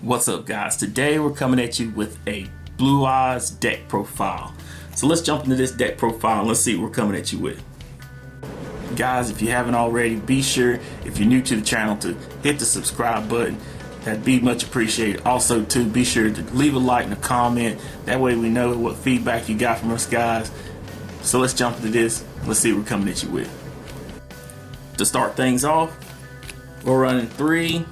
What's up, guys? Today we're coming at you with a Blue Eyes deck profile. So let's jump into this deck profile and let's see what we're coming at you with. Guys, if you haven't already, be sure, if you're new to the channel, to hit the subscribe button. That'd be much appreciated. Also, too, be sure to leave a like and a comment. That way we know what feedback you got from us, guys. So let's jump into this. Let's see what we're coming at you with. To start things off, we're running 3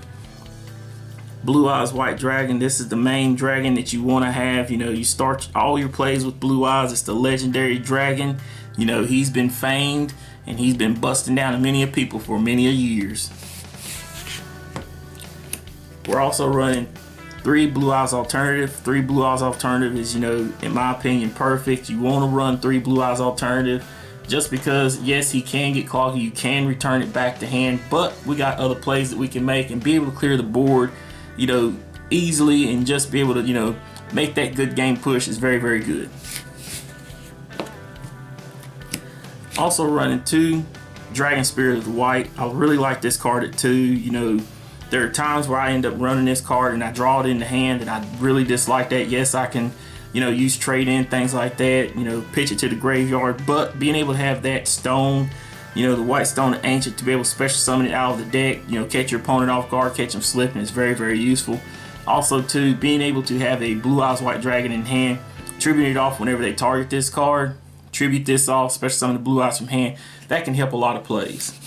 Blue Eyes White Dragon. This is the main dragon that you want to have. You know, you start all your plays with Blue Eyes. It's the legendary dragon. You know, he's been famed and he's been busting down many people for many years. We're also running 3 Blue Eyes Alternative. 3 Blue Eyes Alternative is, you know, in my opinion, perfect. You want to run 3 Blue Eyes Alternative just because, yes, he can get cloggy. You can return it back to hand, but we got other plays that we can make and be able to clear the board, you know, easily, and just be able to, you know, make that good game push is very, very good. Also running 2 Dragon Spirit of the White. I really like this card at 2. You know, there are times where I end up running this card and I draw it in the hand and I really dislike that. Yes, I can, you know, use trade in, things like that, you know, pitch it to the graveyard, but being able to have that stone, you know, the white stone and ancient, to be able to special summon it out of the deck, you know, catch your opponent off guard, catch them slipping, is very, very useful. Also, too, being able to have a Blue Eyes White Dragon in hand, tribute it off whenever they target this card, tribute this off, special summon the Blue Eyes from hand, that can help a lot of plays.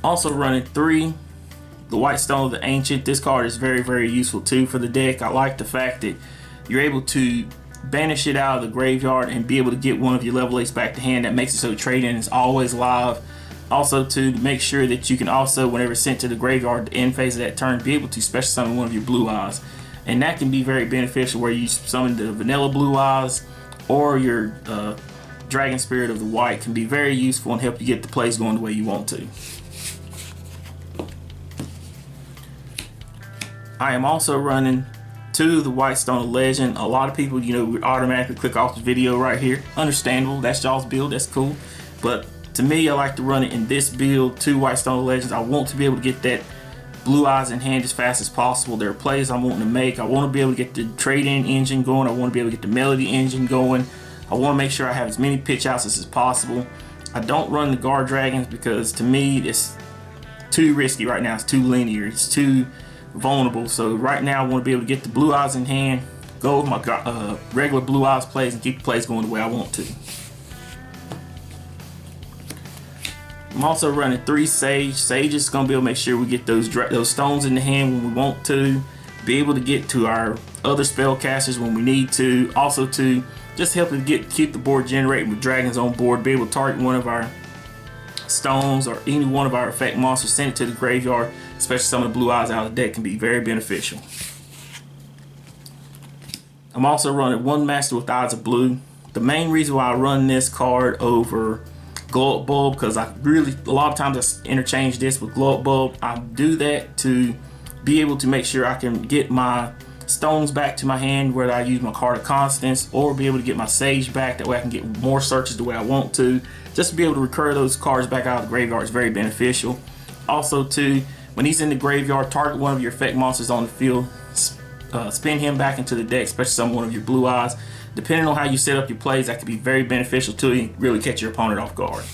Also running 3 the White Stone of the Ancient. This card is very, very useful too for the deck. I like the fact that you're able to banish it out of the graveyard and be able to get one of your level 8s back to hand. That makes it so trade-in is always live. Also, to make sure that you can also, whenever sent to the graveyard, the end phase of that turn, be able to special summon one of your Blue Eyes. And that can be very beneficial where you summon the vanilla Blue Eyes or your Dragon Spirit of the White. Can be very useful and help you get the plays going the way you want to. I am also running 2 the White Stone of Legend. A lot of people, you know, would automatically click off the video right here. Understandable, that's y'all's build, that's cool. But to me, I like to run it in this build, 2 White Stone of Legends. I want to be able to get that Blue Eyes in hand as fast as possible. There are plays I'm wanting to make. I want to be able to get the trade-in engine going. I want to be able to get the melody engine going. I want to make sure I have as many pitch outs as possible. I don't run the Guard Dragons because to me, it's too risky right now. It's too linear. It's too vulnerable. So right now I want to be able to get the Blue Eyes in hand, go with my regular Blue Eyes plays, and keep the plays going the way I want to. I'm also running 3 Sage. Sage is going to be able to make sure we get those stones in the hand when we want to, be able to get to our other spellcasters when we need to, also to just help us keep the board generating with dragons on board, be able to target one of our stones or any one of our effect monsters, send it to the graveyard, especially some of the Blue Eyes out of the deck can be very beneficial. I'm also running 1 Master with Eyes of Blue. The main reason why I run this card over Glow Up Bulb, because a lot of times I interchange this with Glow Up Bulb. I do that to be able to make sure I can get my stones back to my hand, whether I use my Card of Constance or be able to get my Sage back. That way I can get more searches the way I want to. Just to be able to recur those cards back out of the graveyard is very beneficial. Also, too, when he's in the graveyard, target one of your effect monsters on the field, spin him back into the deck, especially some one of your Blue Eyes. Depending on how you set up your plays, that can be very beneficial to you, really catch your opponent off guard.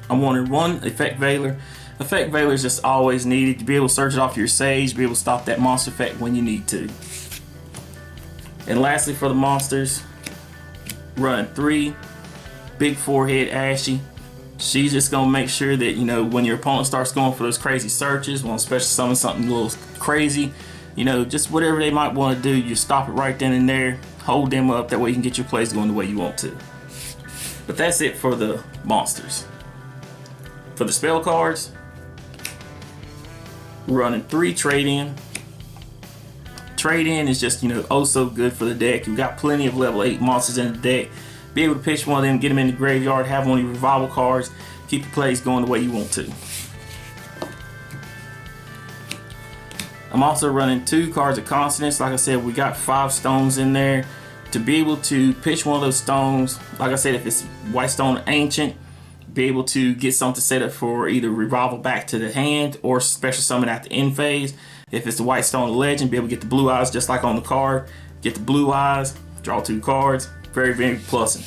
I'm wanting 1 Effect Veiler. Effect Veiler is just always needed to be able to search it off your Sage, be able to stop that monster effect when you need to. And lastly, for the monsters, run 3 Big Forehead Ashy. She's just gonna make sure that, you know, when your opponent starts going for those crazy searches, want to special summon something a little crazy, you know, just whatever they might want to do, you stop it right then and there, hold them up, that way you can get your plays going the way you want to. But that's it for the monsters. For the spell cards, we're running 3 trade-in. Trade-in is just, you know, oh so good for the deck. You've got plenty of level 8 monsters in the deck. Be able to pitch one of them, get them in the graveyard, have one of your revival cards, keep your plays going the way you want to. I'm also running 2 Cards of Consonance. Like I said, we got 5 stones in there. To be able to pitch one of those stones, like I said, if it's White Stone Ancient, be able to get something set up for either revival back to the hand or special summon at the end phase. If it's the White Stone Legend, be able to get the blue eyes just like on the card. Get the blue eyes, draw 2 cards. Very, very pleasant.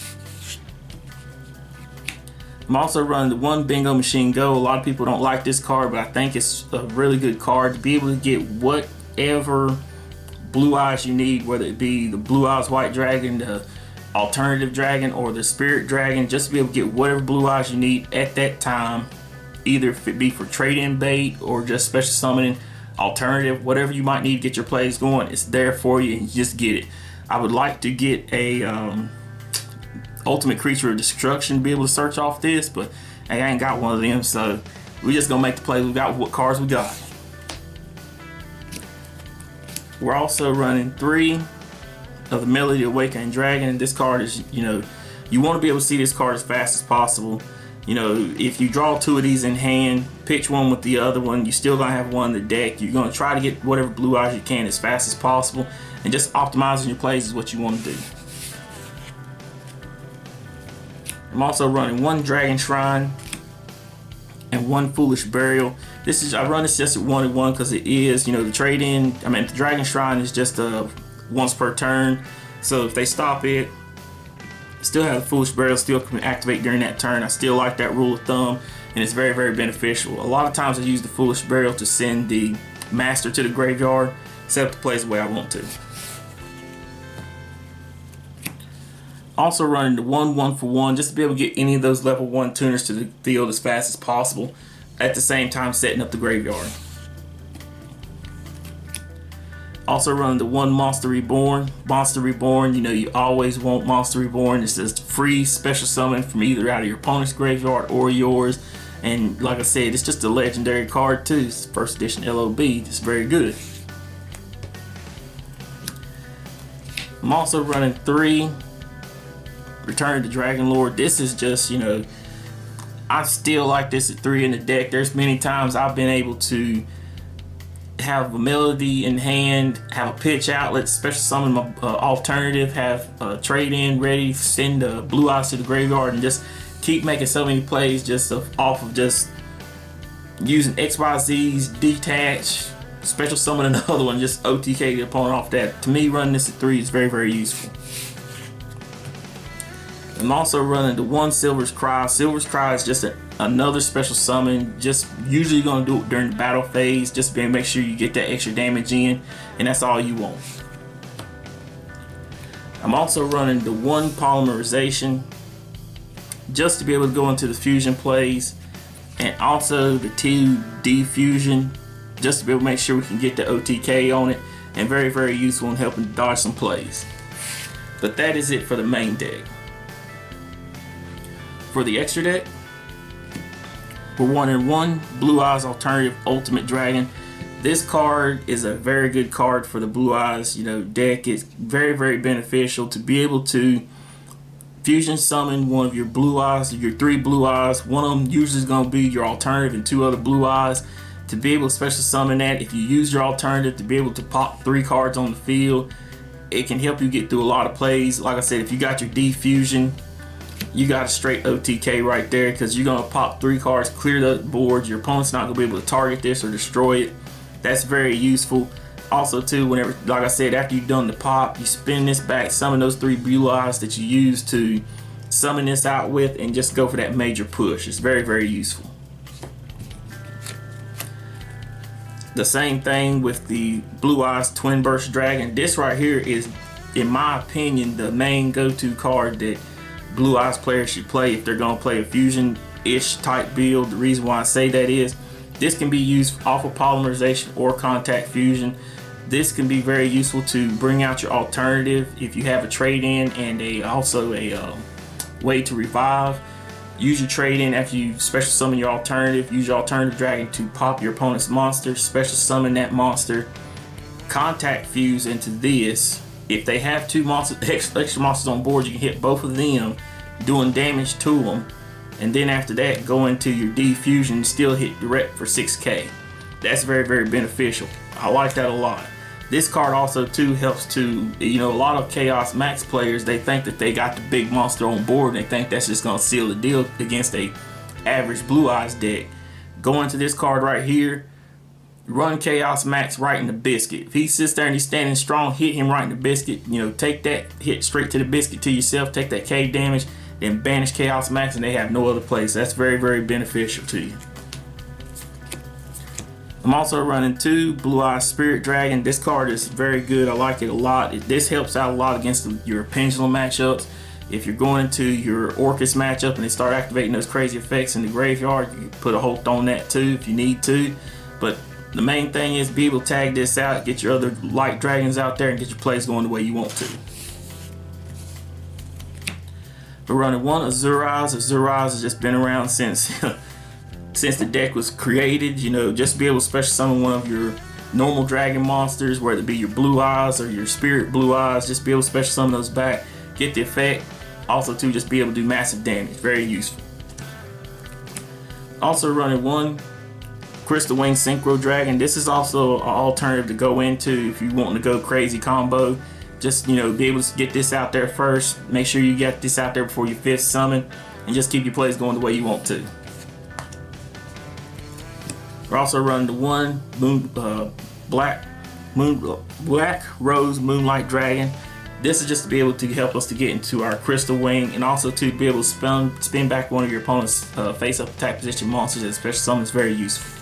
I'm also running the 1 Bingo Machine Go. A lot of people don't like this card, but I think it's a really good card to be able to get whatever blue eyes you need, whether it be the Blue Eyes White Dragon, the Alternative Dragon, or the Spirit Dragon, just to be able to get whatever blue eyes you need at that time, either if it be for trade-in bait or just special summoning, alternative, whatever you might need to get your plays going, it's there for you and you just get it. I would like to get a Ultimate Creature of Destruction to be able to search off this, but hey, I ain't got one of them, so we just gonna make the plays we got with what cards we got. We're also running 3 of the Melody Awakening Dragon, and this card is, you want to be able to see this card as fast as possible. If you draw 2 of these in hand, pitch one with the other one, you still gonna have one in the deck. You're gonna try to get whatever blue eyes you can as fast as possible, and just optimizing your plays is what you want to do. I'm also running 1 Dragon Shrine and 1 Foolish Burial. I run this just at 1 and 1 because it is, the trade-in. The Dragon Shrine is just once per turn. So if they stop it, still have the Foolish Burial, still can activate during that turn. I still like that rule of thumb, and it's very, very beneficial. A lot of times I use the Foolish Burial to send the Master to the graveyard, set up the plays the way I want to. Also running the 1 for 1 just to be able to get any of those level 1 tuners to the field as fast as possible, at the same time setting up the graveyard. Also running the 1 Monster Reborn. Monster Reborn, you always want Monster Reborn. It's just free special summon from either out of your opponent's graveyard or yours. And like I said, it's just a legendary card too. It's first edition LOB. It's very good. I'm also running 3 Return to Dragon Lord. This is just, I still like this at 3 in the deck. There's many times I've been able to have a melody in hand, have a pitch outlet, special summon my alternative, have a trade in ready, send blue eyes to the graveyard, and just keep making so many plays just off of just using XYZs, detach, special summon another one, just OTK the opponent off that. To me, running this at 3 is very, very useful. I'm also running the 1 Silver's Cry. Silver's Cry is just another special summon. Just usually going to do it during the battle phase, just to make sure you get that extra damage in, and that's all you want. I'm also running the 1 Polymerization, just to be able to go into the fusion plays, and also the 2 Defusion, just to be able to make sure we can get the OTK on it, and very, very useful in helping dodge some plays. But that is it for the main deck. For the extra deck, we're 1 and 1 Blue Eyes Alternative Ultimate Dragon. This card is a very good card for the Blue Eyes deck. It's very, very beneficial to be able to fusion summon one of your Blue Eyes, your 3 Blue Eyes. One of them usually is going to be your alternative and 2 other Blue Eyes. To be able to special summon that, if you use your alternative to be able to pop 3 cards on the field, it can help you get through a lot of plays. Like I said, if you got your Defusion, you got a straight OTK right there, because you're going to pop 3 cards, clear the board. Your opponent's not going to be able to target this or destroy it. That's very useful. Also too, whenever, like I said, after you've done the pop, you spin this back, summon those 3 Blue Eyes that you use to summon this out with, and just go for that major push. It's very, very useful. The same thing with the Blue Eyes Twin Burst Dragon. This right here is, in my opinion, the main go-to card that Blue Eyes players should play if they're going to play a fusion-ish type build. The reason why I say that is this can be used off of Polymerization or Contact Fusion. This can be very useful to bring out your alternative if you have a trade-in and also a way to revive. Use your trade-in after you special summon your alternative. Use your alternative dragon to pop your opponent's monster. Special summon that monster. Contact fuse into this. If they have 2 extra monsters on board, you can hit both of them, doing damage to them. And then after that, go into your Defusion and still hit direct for 6k. That's very, very beneficial. I like that a lot. This card also too helps to, a lot of Chaos Max players, they think that they got the big monster on board and they think that's just going to seal the deal against a average Blue Eyes deck, go into this card right here, run Chaos Max right in the Biscuit. If he sits there and he's standing strong, hit him right in the Biscuit. You know, take that hit straight to the Biscuit to yourself, take that K damage, then banish Chaos Max, and they have no other place. That's very, very beneficial to you. I'm also running 2 Blue Eyes Spirit Dragon. This card is very good. I like it a lot. This helps out a lot against your Pendulum matchups. If you're going into your Orcus matchup and they start activating those crazy effects in the graveyard, you can put a Holt on that too if you need to. But the main thing is be able to tag this out, get your other light dragons out there, and get your plays going the way you want to. We're running 1 Azurize. Azurize has just been around since since the deck was created. You know, just be able to special summon one of your normal dragon monsters, whether it be your Blue Eyes or your Spirit Blue Eyes. Just be able to special summon those back, get the effect. Also, to just be able to do massive damage. Very useful. Also running 1 Crystal Wing Synchro Dragon. This is also an alternative to go into if you want to go crazy combo. Just, you know, be able to get this out there first. Make sure you get this out there before your 5th summon, and just keep your plays going the way you want to. We're also running the 1 Black Rose Moonlight Dragon. This is just to be able to help us to get into our Crystal Wing, and also to be able to spin back one of your opponent's face-up attack position monsters as special summon. Is very useful.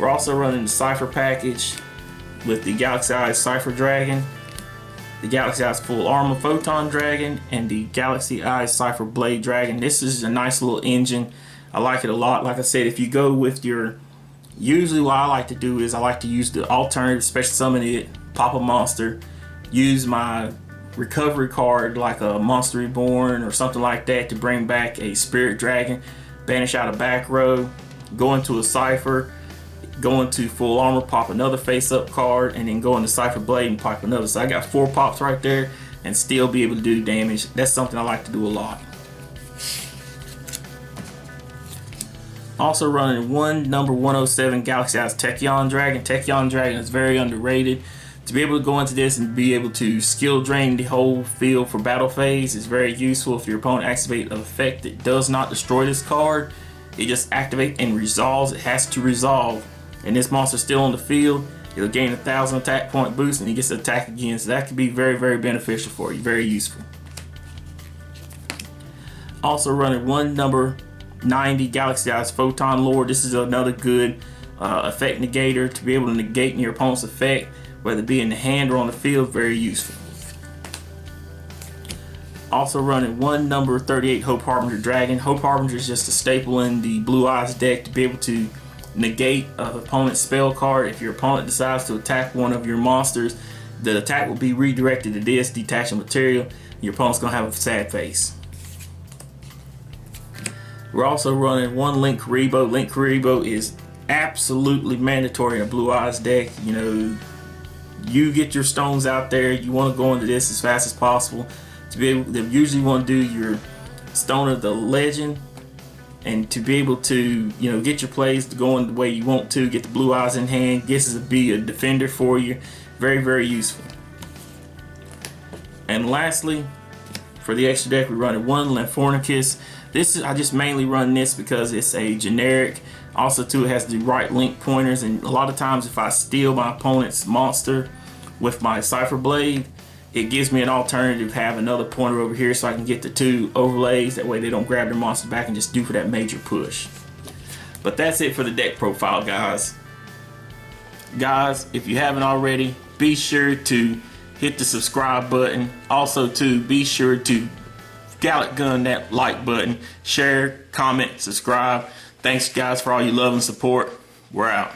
We're also running the Cypher Package with the Galaxy Eyes Cypher Dragon, the Galaxy Eyes Full Armor Photon Dragon, and the Galaxy Eyes Cypher Blade Dragon. This is a nice little engine. I like it a lot. Like I said, if you go with your, usually what I like to do is I like to use the alternative, special summon it, pop a monster, use my recovery card like a Monster Reborn or something like that to bring back a Spirit Dragon, banish out a back row, go into a Cypher, go into Full Armor, pop another face-up card, and then go into Cypher Blade and pop another. So I got 4 pops right there and still be able to do damage. That's something I like to do a lot. Also running 1 number 107 Galaxy Eyes Tachyon Dragon. Tachyon Dragon is very underrated. To be able to go into this and be able to skill drain the whole field for battle phase is very useful. If your opponent activates an effect that does not destroy this card, it just activates and resolves. It has to resolve, and this monster's still on the field, it'll gain 1,000 attack point boost, and he gets to attack again. So that could be very, very beneficial for you. Very useful. Also running 1 number 90 Galaxy Eyes Photon Lord. This is another good effect negator to be able to negate your opponent's effect, whether it be in the hand or on the field. Very useful. Also running 1 number 38 Hope Harbinger Dragon. Hope Harbinger is just a staple in the Blue Eyes deck to be able to negate an opponent's spell card. If your opponent decides to attack one of your monsters, the attack will be redirected to this, detaching material. Your opponent's going to have a sad face. We're also running 1 Link Karibo. Link Karibo is absolutely mandatory in a Blue Eyes deck. You know, you get your stones out there, you want to go into this as fast as possible. To be able to usually want to do your Stone of the Legend, and to be able to, you know, get your plays to go in the way you want to, get the Blue Eyes in hand, gets to be a defender for you. Very, very useful. And lastly, for the extra deck, we're running 1 Lymphonicus. I just mainly run this because it's a generic. Also too, it has the right link pointers, and a lot of times if I steal my opponent's monster with my Cypher Blade, it gives me an alternative to have another pointer over here so I can get the 2 overlays. That way they don't grab their monster back and just do for that major push. But that's it for the deck profile, guys. Guys, if you haven't already, be sure to hit the subscribe button. Also to be sure to Gallic gun that like button, share, comment, subscribe. Thanks guys for all your love and support. We're out.